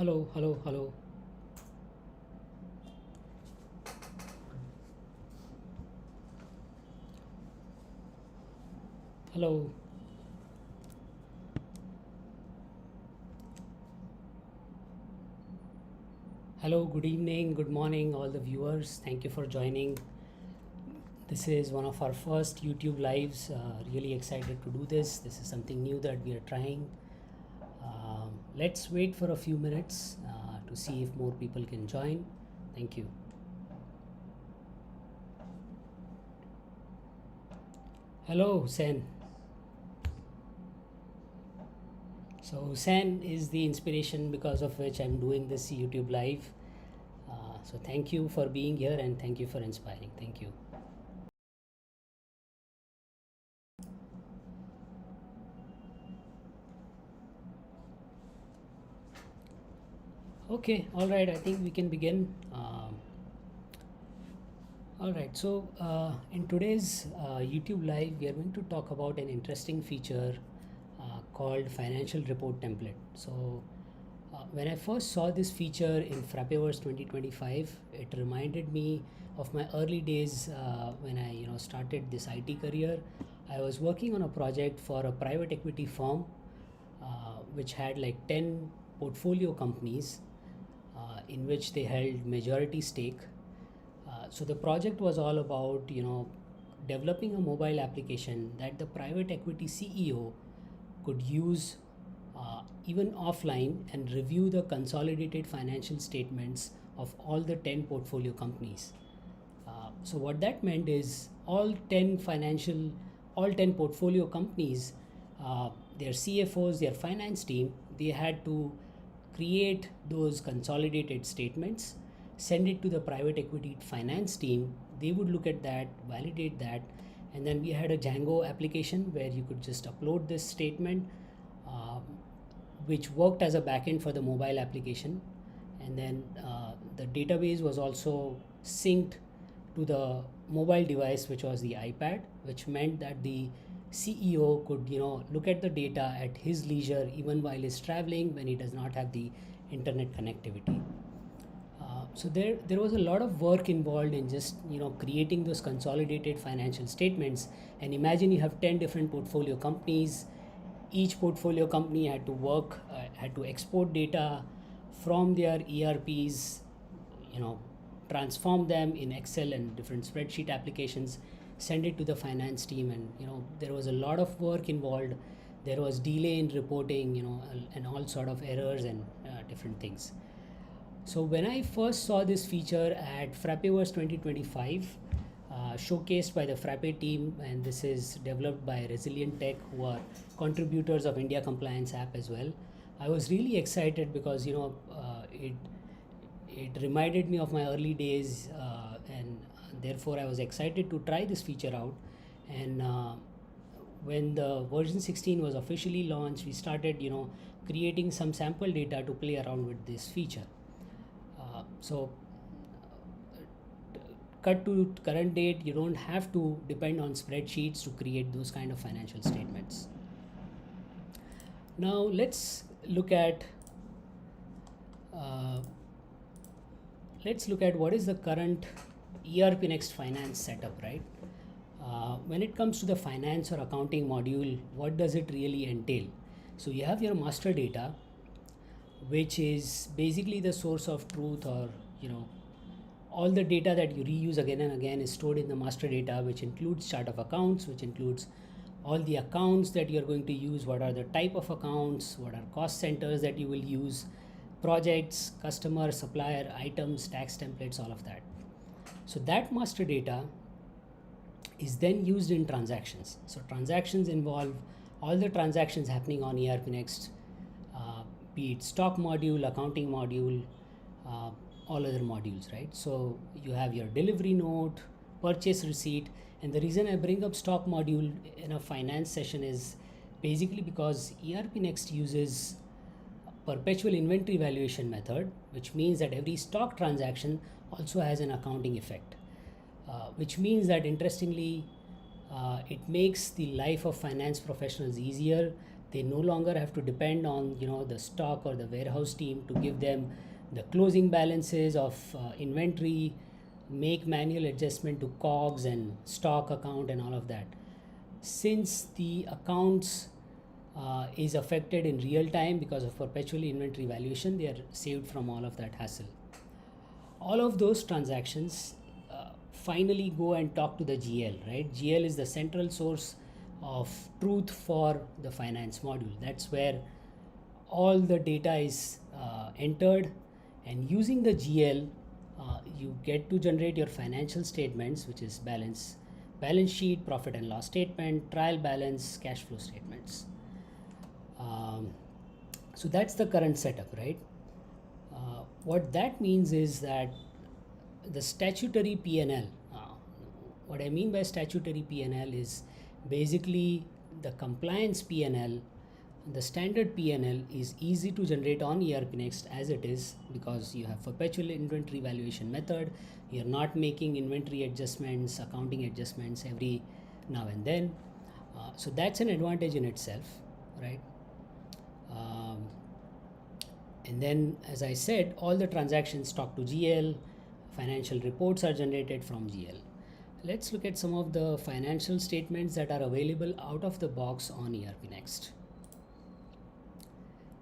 Hello, hello, hello. Hello. Hello, good evening, good morning, all the viewers. Thank you for joining. This is one of our first YouTube lives. Really excited to do this. This is something new that we are trying. Let's wait for a few minutes to see if more people can join. Thank you. Hello, Hussein. So Hussein is the inspiration because of which I'm doing this YouTube live. So thank you for being here and thank you for inspiring. Thank you. Okay, all right, I think we can begin. All right, so in today's YouTube live, we are going to talk about an interesting feature called financial report template. So when I first saw this feature in Frappeverse 2025, it reminded me of my early days when I started this IT career. I was working on a project for a private equity firm which had like 10 portfolio companies in which they held majority stake. So the project was all about developing a mobile application that the private equity CEO could use even offline and review the consolidated financial statements of all the 10 portfolio companies. So what that meant is all 10 portfolio companies, their CFOs, their finance team, they had to create those consolidated statements, send it to the private equity finance team. They would look at that, validate that, and then we had a Django application where you could just upload this statement, which worked as a backend for the mobile application. And then the database was also synced to the mobile device, which was the iPad, which meant that the CEO could look at the data at his leisure, even while he's traveling, when he does not have the internet connectivity. So there was a lot of work involved in just creating those consolidated financial statements. And imagine you have 10 different portfolio companies. Each portfolio company had to export data from their ERPs, transform them in Excel and different spreadsheet applications, send it to the finance team, and there was a lot of work involved. There was delay in reporting, and all sort of errors and different things. So when I first saw this feature at Frappeverse 2025, showcased by the Frappe team, and this is developed by Resilient Tech, who are contributors of India Compliance app as well, I was really excited because it reminded me of my early days, and therefore I was excited to try this feature out. And when the version 16 was officially launched, we started creating some sample data to play around with this feature. So cut to current date, you don't have to depend on spreadsheets to create those kind of financial statements. Now let's look at what is the current ERPNext finance setup, right? When it comes to the finance or accounting module, what does it really entail? So you have your master data, which is basically the source of truth, or all the data that you reuse again and again is stored in the master data, which includes chart of accounts, which includes all the accounts that you're going to use, what are the type of accounts, what are cost centers that you will use, projects, customer, supplier, items, tax templates, all of that. So that master data is then used in transactions. So transactions involve all the transactions happening on ERPNext, be it stock module, accounting module, all other modules, right? So you have your delivery note, purchase receipt. And the reason I bring up stock module in a finance session is basically because ERPNext uses perpetual inventory valuation method, which means that every stock transaction also has an accounting effect, which means that interestingly, it makes the life of finance professionals easier They no longer have to depend on the stock or the warehouse team to give them the closing balances of inventory, make manual adjustment to COGS and stock account and all of that. Since the accounts is affected in real time because of perpetual inventory valuation, they are saved from all of that hassle. All of those transactions finally go and talk to the GL, right? GL is the central source of truth for the finance module. That's where all the data is entered, and using the GL, you get to generate your financial statements, which is balance sheet, profit and loss statement, trial balance, cash flow statements. So that's the current setup, right? What that means is that the statutory P&L, what I mean by statutory P&L is basically the compliance P&L. The standard P&L is easy to generate on ERPNext as it is, because you have perpetual inventory valuation method. You're not making inventory adjustments, accounting adjustments every now and then. So that's an advantage in itself, right? And then, as I said, all the transactions talk to GL, financial reports are generated from GL. Let's look at some of the financial statements that are available out of the box on ERPNext.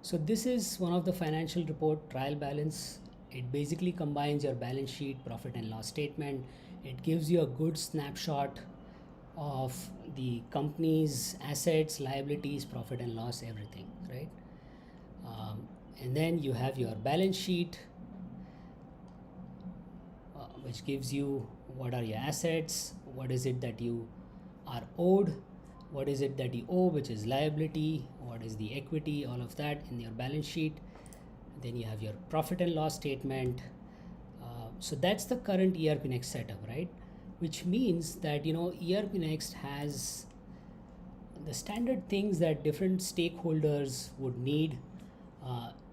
So this is one of the financial report, trial balance. It basically combines your balance sheet, profit and loss statement. It gives you a good snapshot of the company's assets, liabilities, profit and loss, everything, right? And then you have your balance sheet, which gives you what are your assets, what is it that you are owed, what is it that you owe, which is liability, what is the equity, all of that in your balance sheet. Then you have your profit and loss statement. So that's the current ERPNext setup, right? Which means that ERPNext has the standard things that different stakeholders would need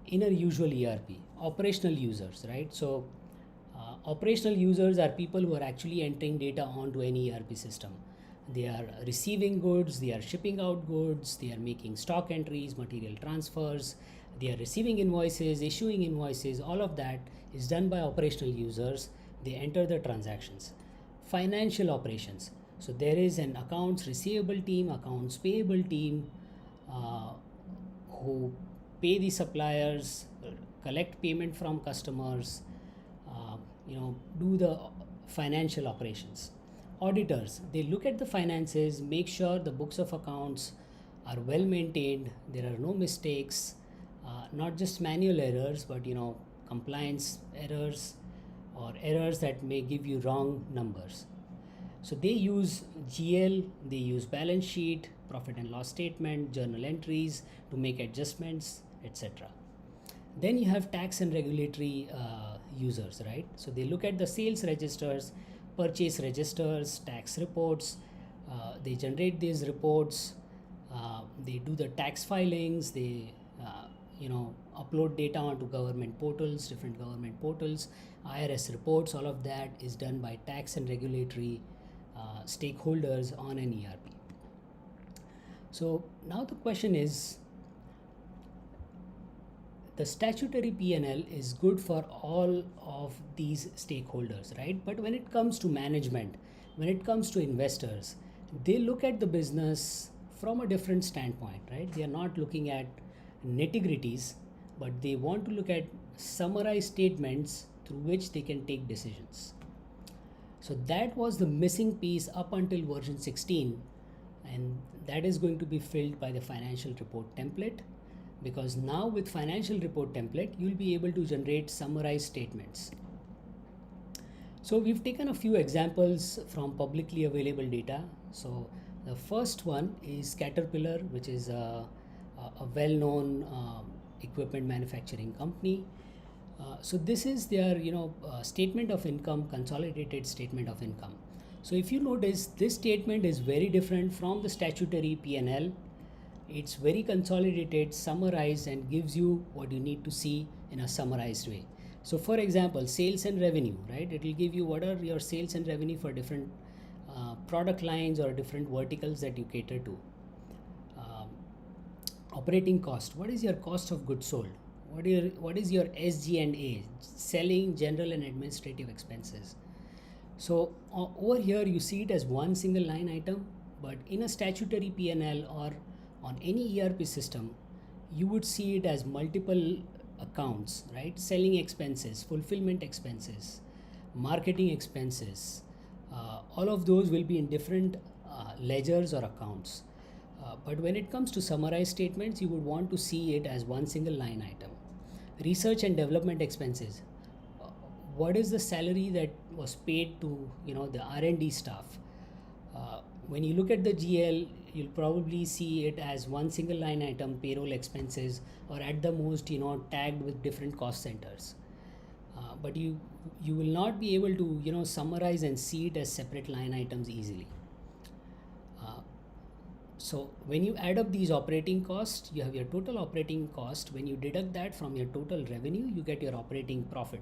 in a usual ERP. Operational users, right? So operational users are people who are actually entering data onto any ERP system. They are receiving goods, they are shipping out goods, they are making stock entries, material transfers, they are receiving invoices, issuing invoices. All of that is done by operational users. They enter the transactions. Financial operations. So there is an accounts receivable team, accounts payable team who pay the suppliers, collect payment from customers, do the financial operations. Auditors, they look at the finances, make sure the books of accounts are well maintained, there are no mistakes, not just manual errors, but compliance errors or errors that may give you wrong numbers. So they use GL, they use balance sheet, profit and loss statement, journal entries to make adjustments, etc. Then you have tax and regulatory users, right? So they look at the sales registers, purchase registers, tax reports. They generate these reports. They do the tax filings. They upload data onto government portals, different government portals, IRS reports. All of that is done by tax and regulatory stakeholders on an ERP. So now the question is, the statutory P&L is good for all of these stakeholders, right? But when it comes to management, when it comes to investors, they look at the business from a different standpoint, right? They are not looking at nitty-gritties, but they want to look at summarized statements through which they can take decisions. So that was the missing piece up until version 16, and that is going to be filled by the financial report template. Because now with financial report template, you'll be able to generate summarized statements. So we've taken a few examples from publicly available data. So the first one is Caterpillar, which is a well-known equipment manufacturing company. So this is their statement of income, consolidated statement of income. So if you notice, this statement is very different from the statutory P&L. It's very consolidated, summarized, and gives you what you need to see in a summarized way. So for example, sales and revenue, right? It will give you what are your sales and revenue for different product lines or different verticals that you cater to. Operating cost, what is your cost of goods sold? What is your SG&A, selling, general and administrative expenses? So over here you see it as one single line item, but in a statutory P&L or on any ERP system, you would see it as multiple accounts, right? Selling expenses, fulfillment expenses, marketing expenses, all of those will be in different ledgers or accounts. But when it comes to summarized statements, you would want to see it as one single line item. Research and development expenses. What is the salary that was paid to the R&D staff? When you look at the GL, you'll probably see it as one single line item, payroll expenses, or at the most tagged with different cost centers. But you will not be able to summarize and see it as separate line items easily. So when you add up these operating costs, you have your total operating cost. When you deduct that from your total revenue, you get your operating profit.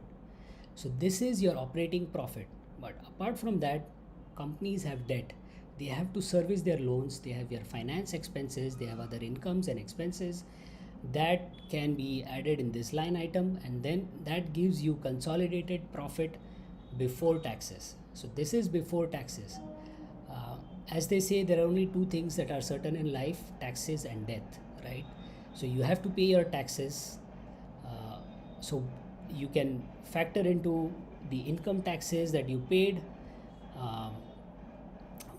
So this is your operating profit. But apart from that, companies have debt. They have to service their loans. They have your finance expenses. They have other incomes and expenses that can be added in this line item, and then that gives you consolidated profit before taxes. So this is before taxes. As they say, there are only two things that are certain in life: taxes and death, right? So you have to pay your taxes. So you can factor into the income taxes that you paid.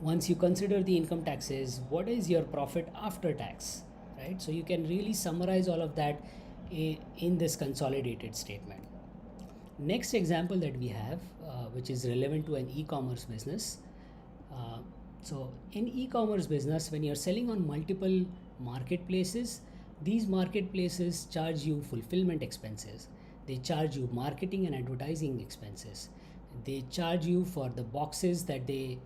Once you consider the income taxes, what is your profit after tax, right? So you can really summarize all of that in this consolidated statement. Next example that we have, which is relevant to an e-commerce business. So in e-commerce business, when you're selling on multiple marketplaces, these marketplaces charge you fulfillment expenses. They charge you marketing and advertising expenses. They charge you for the boxes that they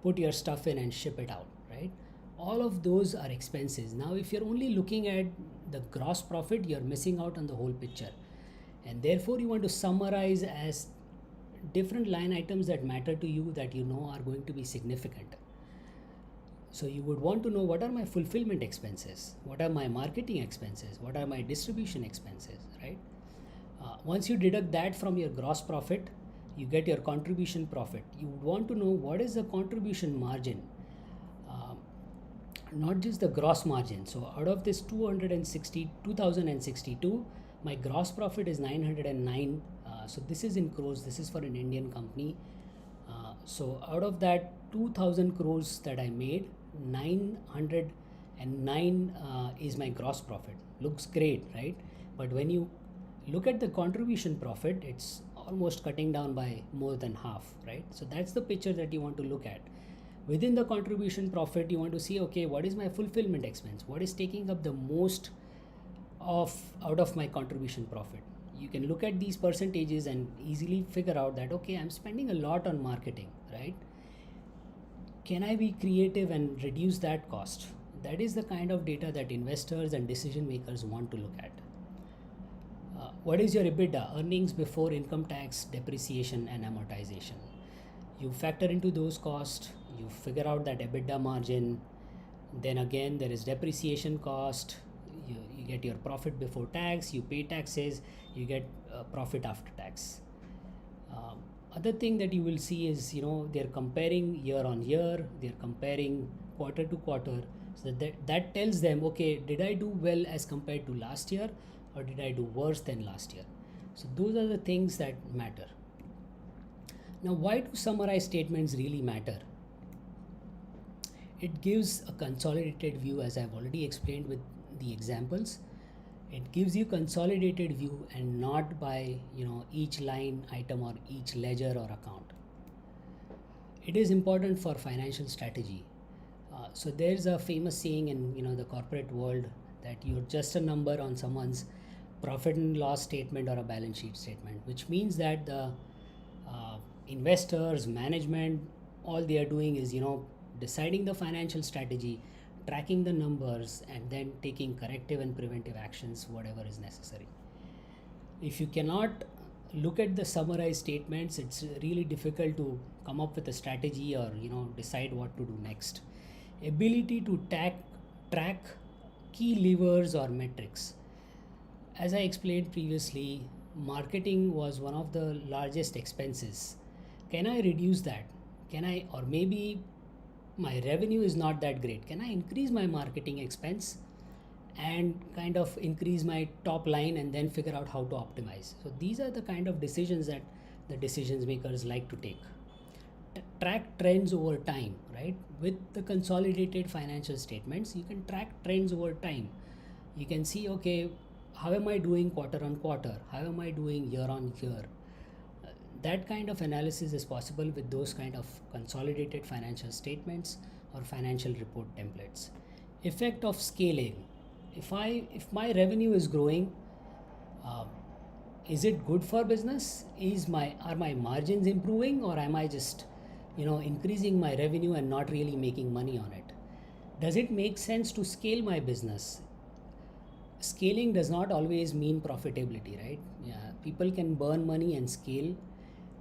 put your stuff in and ship it out, right? All of those are expenses. Now, if you're only looking at the gross profit, you're missing out on the whole picture. And therefore, you want to summarize as different line items that matter to you, that are going to be significant. So you would want to know, what are my fulfillment expenses? What are my marketing expenses? What are my distribution expenses, right? Once you deduct that from your gross profit, you get your contribution profit. You would want to know what is the contribution margin, not just the gross margin. So out of this 2062, my gross profit is 909. So this is in crores. This is for an Indian company. So out of that 2000 crores that I made, 909 is my gross profit. Looks great, right? But when you look at the contribution profit, it's almost cutting down by more than half, right? So that's the picture that you want to look at. Within the contribution profit, you want to see, okay, what is my fulfillment expense? What is taking up the most out of my contribution profit? You can look at these percentages and easily figure out that, okay, I'm spending a lot on marketing, right? Can I be creative and reduce that cost? That is the kind of data that investors and decision makers want to look at. What is your EBITDA, earnings before income tax, depreciation and amortization? You factor into those costs, you figure out that EBITDA margin, then again there is depreciation cost, you get your profit before tax, you pay taxes, you get profit after tax. Other thing that you will see is, they're comparing year on year, they're comparing quarter to quarter. So that tells them, okay, did I do well as compared to last year, or did I do worse than last year? So those are the things that matter. Now, why do summarized statements really matter? It gives a consolidated view, as I've already explained with the examples. It gives you consolidated view and not by each line item or each ledger or account. It is important for financial strategy. So there's a famous saying in the corporate world that you're just a number on someone's profit and loss statement or a balance sheet statement, which means that the investors, management, all they are doing is deciding the financial strategy, tracking the numbers, and then taking corrective and preventive actions, whatever is necessary. If you cannot look at the summarized statements, it's really difficult to come up with a strategy or decide what to do next. Ability to track key levers or metrics. As I explained previously, marketing was one of the largest expenses. Can I reduce that? Can I, or maybe my revenue is not that great. Can I increase my marketing expense and kind of increase my top line and then figure out how to optimize? So these are the kind of decisions that the decision makers like to take. Track trends over time, right? With the consolidated financial statements, you can track trends over time. You can see, okay, how am I doing quarter on quarter? How am I doing year on year? That kind of analysis is possible with those kind of consolidated financial statements or financial report templates. Effect of scaling. If my revenue is growing, uh, is it good for business? Are my margins improving, or am I just increasing my revenue and not really making money on it? Does it make sense to scale my business? Scaling does not always mean profitability, right? Yeah, people can burn money and scale,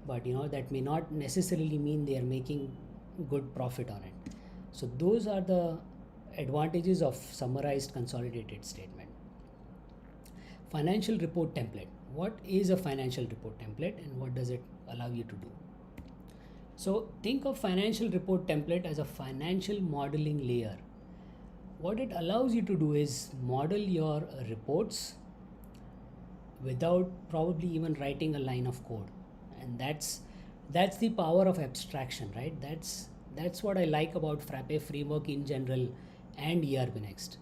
but that may not necessarily mean they are making good profit on it. So those are the advantages of summarized consolidated statement. Financial report template. What is a financial report template and what does it allow you to do? So think of financial report template as a financial modeling layer. What it allows you to do is model your reports without probably even writing a line of code. And that's the power of abstraction, right? That's what I like about Frappe framework in general and ERPNext.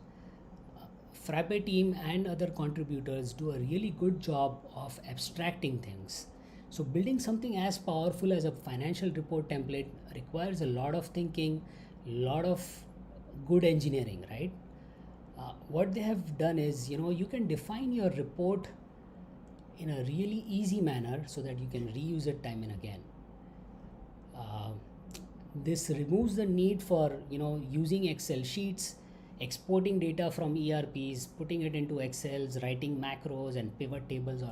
Frappe team and other contributors do a really good job of abstracting things. So building something as powerful as a financial report template requires a lot of thinking, a lot of good engineering, right? What they have done is, you can define your report in a really easy manner so that you can reuse it time and again. This removes the need for using Excel sheets, exporting data from ERPs, putting it into Excels, writing macros and pivot tables.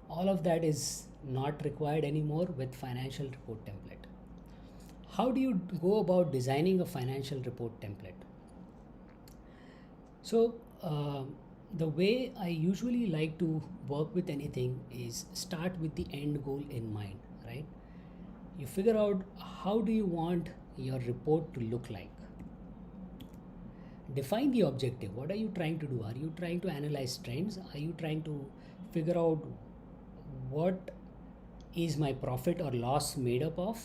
All of that is not required anymore with financial report template. How do you go about designing a financial report template? So the way I usually like to work with anything is start with the end goal in mind, right? You figure out how do you want your report to look like. Define the objective. What are you trying to do? Are you trying to analyze trends? Are you trying to figure out what is my profit or loss made up of?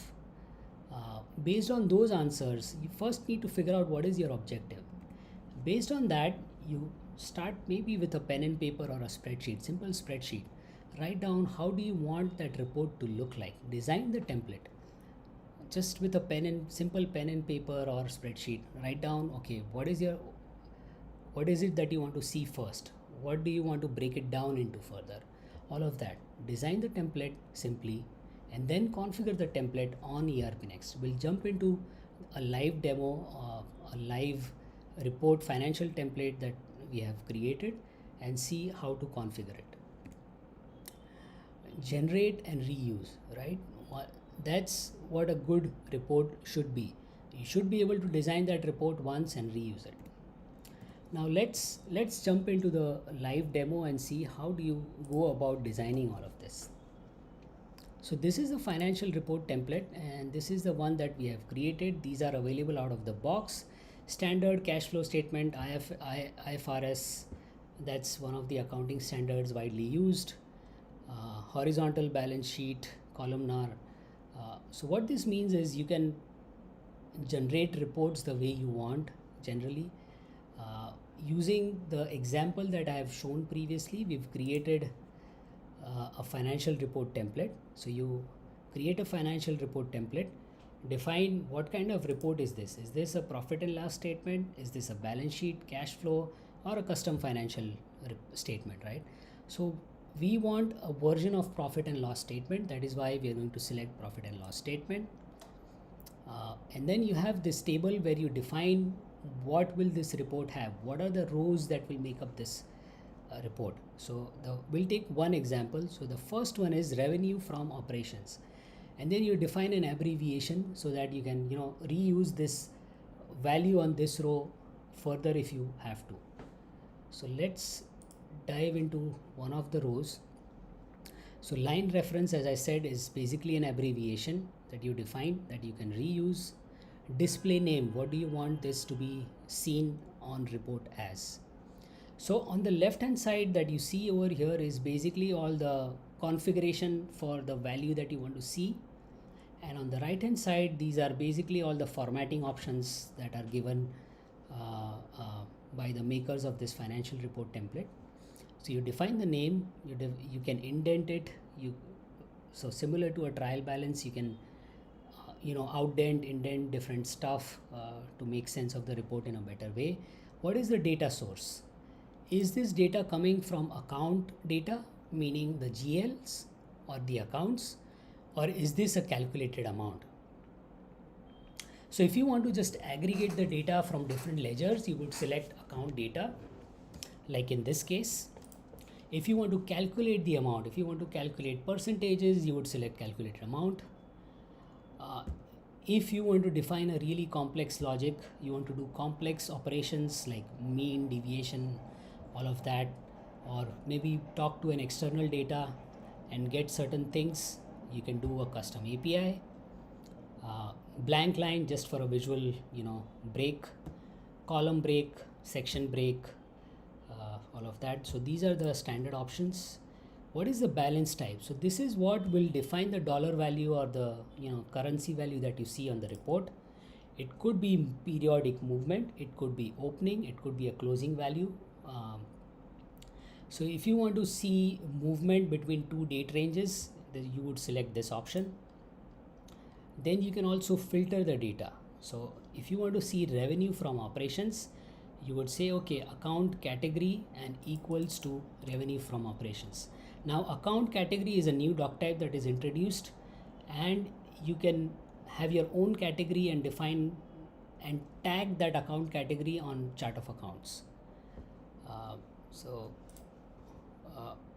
Based on those answers, you first need to figure out what is your objective. Based on that, you start maybe with a pen and paper or a spreadsheet, simple spreadsheet. Write down how do you want that report to look like. Design the template. Just with a simple pen and paper or spreadsheet, write down, okay, what is it that you want to see first? What do you want to break it down into further? All of that. Design the template simply and then configure the template on ERPNext. We'll jump into a live demo, a live report financial template that we have created and see how to configure it. Generate and reuse, right? That's what a good report should be. You should be able to design that report once and reuse it. Now let's jump into the live demo and see how do you go about designing all of this. So this is the financial report template and this is the one that we have created. These are available out of the box. Standard cash flow statement, IFRS, that's one of the accounting standards widely used. Horizontal balance sheet, columnar. So what this means is you can generate reports the way you want generally. Using the example that I have shown previously, we've created a financial report template. So you create a financial report template, define what kind of report is this. Is this a profit and loss statement? Is this a balance sheet, cash flow, or a custom financial statement, right? So we want a version of profit and loss statement. That is why we are going to select profit and loss statement. And then you have this table where you define what will this report have, what are the rows that will make up this report. So we'll take one example. So the first one is revenue from operations, and then you define an abbreviation so that you can reuse this value on this row further if you have to. So let's dive into one of the rows. So line reference, as I said, is basically an abbreviation that you define that you can reuse. Display name, what do you want this to be seen on report as? So on the left hand side that you see over here is basically all the configuration for the value that you want to see, and on the right hand side these are basically all the formatting options that are given by the makers of this financial report template. So you define the name, you can indent it, so similar to a trial balance, you can outdent, indent different stuff to make sense of the report in a better way. What is the data source? Is this data coming from account data, meaning the GLs or the accounts, or is this a calculated amount? So if you want to just aggregate the data from different ledgers, you would select account data, like in this case. If you want to calculate the amount, if you want to calculate percentages, you would select calculate amount. If you want to define a really complex logic, you want to do complex operations like mean, deviation, all of that, or maybe talk to an external data and get certain things, you can do a custom API. Blank line just for a visual break, column break, section break, all of that. So these are the standard options. What is the balance type? So this is what will define the dollar value or the currency value that you see on the report. It could be periodic movement, it could be opening, it could be a closing value. So if you want to see movement between two date ranges, then you would select this option. Then you can also filter the data. So if you want to see revenue from operations, you would say okay, account category and equals to revenue from operations. Now account category is a new doc type that is introduced, and you can have your own category and define and tag that account category on chart of accounts.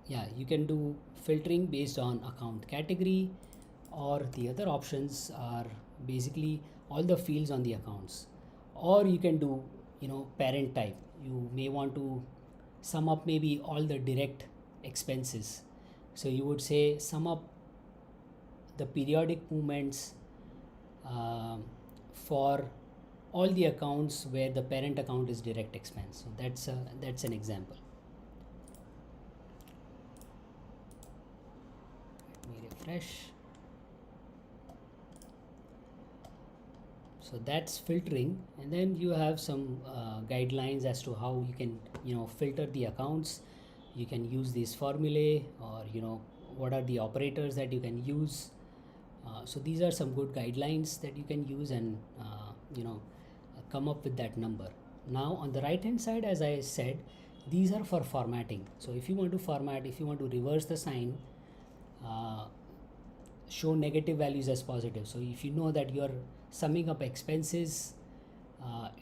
Yeah, you can do filtering based on account category, or the other options are basically all the fields on the accounts, or you can do parent type. You may want to sum up maybe all the direct expenses, so you would say sum up the periodic movements for all the accounts where the parent account is direct expense. So that's an example. Let me refresh. So that's filtering, and then you have some guidelines as to how you can filter the accounts. You can use these formulae, or what are the operators that you can use. So these are some good guidelines that you can use and come up with that number. Now on the right hand side, as I said, these are for formatting. So if you want to format, if you want to reverse the sign, show negative values as positive. So if you know that you're summing up expenses,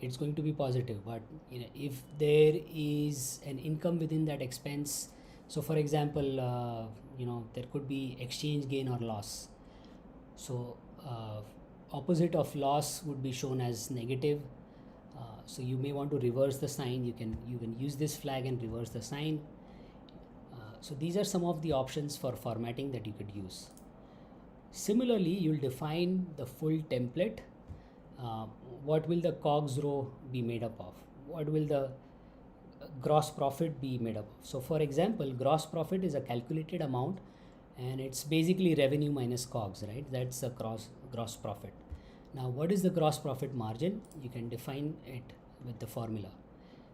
it's going to be positive. But if there is an income within that expense, so for example there could be exchange gain or loss. So opposite of loss would be shown as negative. So you may want to reverse the sign. You can use this flag and reverse the sign. So these are some of the options for formatting that you could use. Similarly, you'll define the full template. What will the COGS row be made up of? What will the gross profit be made up of? So for example, gross profit is a calculated amount, and it's basically revenue minus COGS, right? That's the gross profit. Now what is the gross profit margin? You can define it with the formula.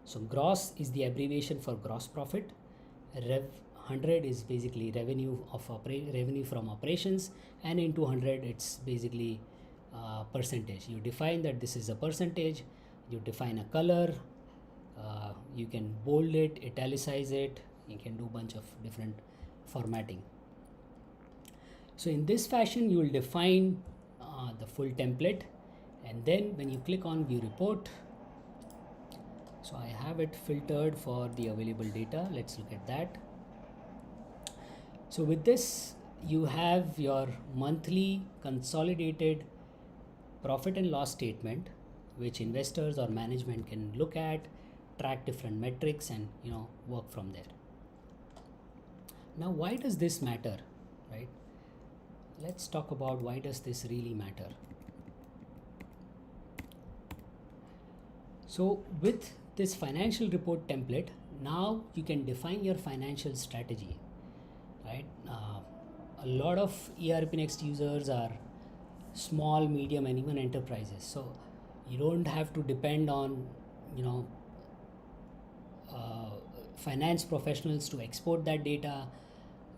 So gross is the abbreviation for gross profit. Rev 100 is basically revenue from operations, and into 100 it's basically percentage. You define that this is a percentage. You define a color. You can bold it, italicize it. You can do a bunch of different formatting. So in this fashion, you will define the full template, and then when you click on view report, so I have it filtered for the available data. Let's look at that. So with this, you have your monthly consolidated profit and loss statement, which investors or management can look at track different metrics, and work from there. Now, why does this matter, right? Let's talk about why does this really matter. So with this financial report template, now you can define your financial strategy, right? A lot of ERPNext users are small, medium, and even enterprises. So you don't have to depend on, finance professionals to export that data,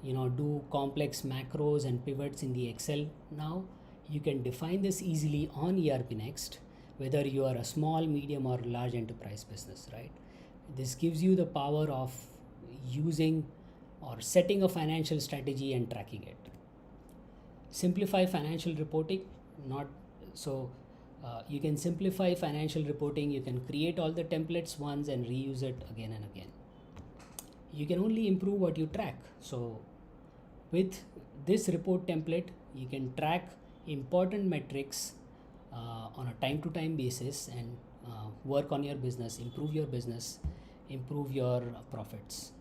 do complex macros and pivots in the Excel. Now you can define this easily on ERPNext, whether you are a small, medium, or large enterprise business, right? This gives you the power of using or setting a financial strategy and tracking it. Simplify financial reporting, not so you can simplify financial reporting. You can create all the templates once and reuse it again and again. You can only improve what you track. So with this report template, you can track important metrics on a time-to-time basis and work on your business, improve your profits.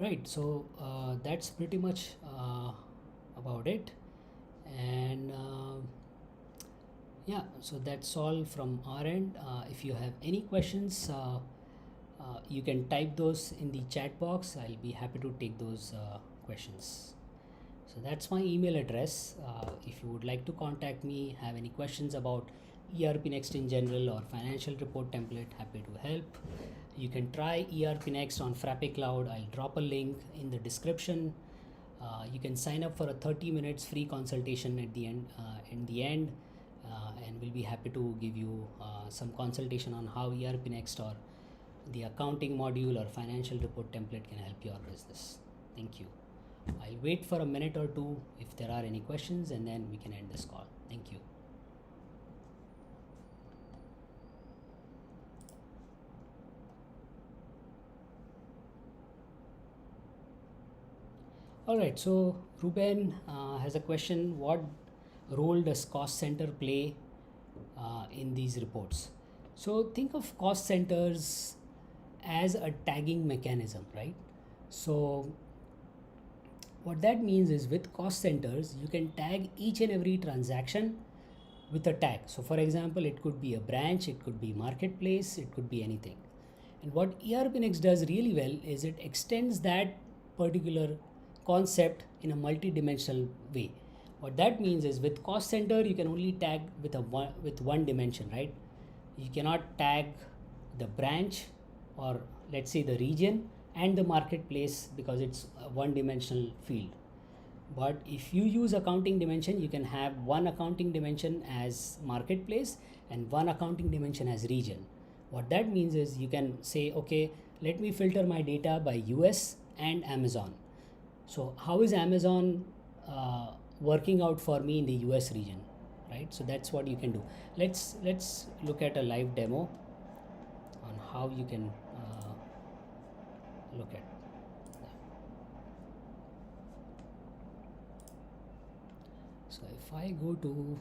Right, so that's pretty much about it. And yeah, so that's all from our end. If you have any questions, you can type those in the chat box. I'll be happy to take those questions. So that's my email address. If you would like to contact me, have any questions about ERPNext in general or financial report template, happy to help. You can try ERPNext on Frappe Cloud. I'll drop a link in the description. You can sign up for a 30 minutes free consultation at the end, and we'll be happy to give you some consultation on how ERPNext or the accounting module or financial report template can help your business. Thank you. I'll wait for a minute or two if there are any questions, and then we can end this call. Thank you. All right, so Ruben has a question. What role does cost center play in these reports? So think of cost centers as a tagging mechanism, right? So what that means is with cost centers, you can tag each and every transaction with a tag. So for example, it could be a branch, it could be marketplace, it could be anything. And what ERPNext does really well is it extends that particular concept in a multi-dimensional way. What that means is with cost center, you can only tag with one dimension, right? You cannot tag the branch, or let's say the region and the marketplace, because it's a one-dimensional field. But if you use accounting dimension, you can have one accounting dimension as marketplace and one accounting dimension as region. What that means is you can say, okay, let me filter my data by US and Amazon. So how is Amazon working out for me in the US region, right? So that's what you can do. Let's look at a live demo on how you can look at. So if I go to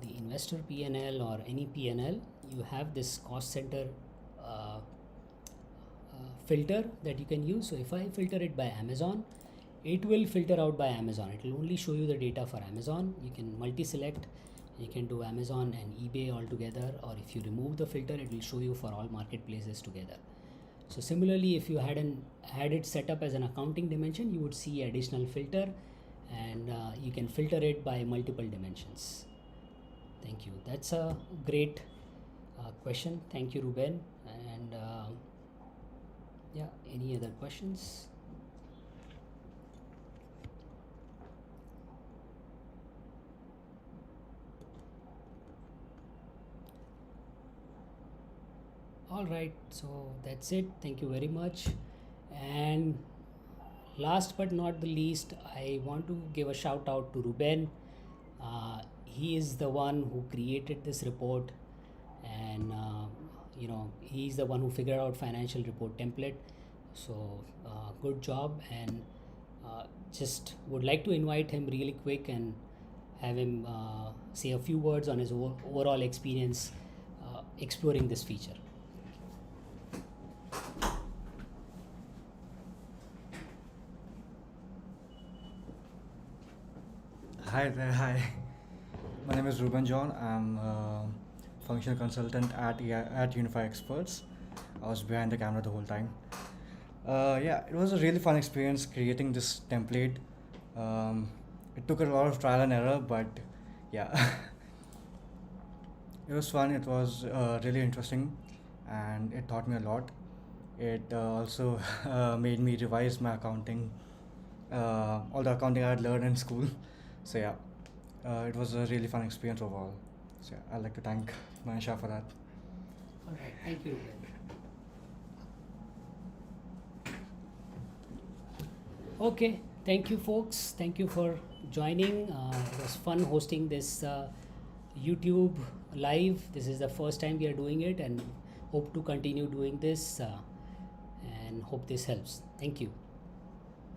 the investor P&L or any P&L, you have this cost center filter that you can use. So if I filter it by Amazon, it will filter out by Amazon. It will only show you the data for Amazon. You can multi-select. You can do Amazon and eBay all together, or if you remove the filter, it will show you for all marketplaces together. So similarly, if you had it set up as an accounting dimension, you would see additional filter, and you can filter it by multiple dimensions. Thank you. That's a great question. Thank you, Ruben. And yeah, any other questions? All right, so that's it. Thank you very much. And last but not the least, I want to give a shout out to Ruben. He is the one who created this report, and he's the one who figured out financial report template. So good job, and just would like to invite him really quick and have him say a few words on his overall experience exploring this feature. Hi there, hi. My name is Ruben John. I'm a functional consultant at Unify Experts. I was behind the camera the whole time. Yeah, it was a really fun experience creating this template. Um, it took a lot of trial and error, but yeah, it was fun. It was really interesting, and it taught me a lot. It also made me revise my accounting, all the accounting I had learned in school. So yeah, it was a really fun experience overall. So yeah, I'd like to thank Manisha for that. All right, thank you, Ruben. Okay, thank you, folks. Thank you for joining. It was fun hosting this YouTube live. This is the first time we are doing it, and hope to continue doing this and hope this helps. Thank you.